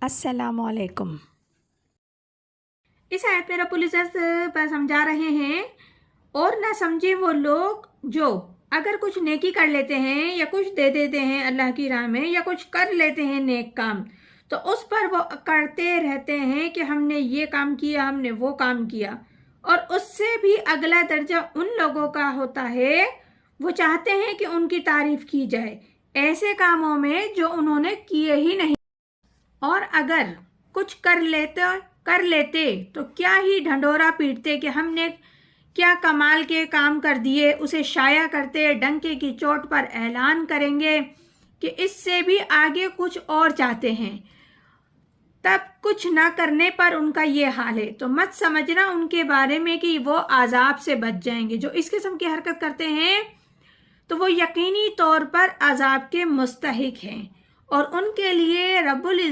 السلام علیکم۔ اس آیت میں رب العزت سمجھا رہے ہیں اور نہ سمجھے وہ لوگ جو اگر کچھ نیکی کر لیتے ہیں یا کچھ دے دیتے ہیں اللہ کی راہ میں یا کچھ کر لیتے ہیں نیک کام، تو اس پر وہ کرتے رہتے ہیں کہ ہم نے یہ کام کیا، ہم نے وہ کام کیا، اور اس سے بھی اگلا درجہ ان لوگوں کا ہوتا ہے، وہ چاہتے ہیں کہ ان کی تعریف کی جائے ایسے کاموں میں جو انہوں نے کیے ہی نہیں، اور اگر کچھ کر لیتے تو کیا ہی ڈھنڈورا پیٹتے کہ ہم نے کیا کمال کے کام کر دیے، اسے شائع کرتے، ڈنکے کی چوٹ پر اعلان کریں گے کہ اس سے بھی آگے کچھ اور چاہتے ہیں، تب کچھ نہ کرنے پر ان کا یہ حال ہے۔ تو مت سمجھنا ان کے بارے میں کہ وہ عذاب سے بچ جائیں گے۔ جو اس قسم کی حرکت کرتے ہیں تو وہ یقینی طور پر عذاب کے مستحق ہیں، اور ان کے لیے رب العزت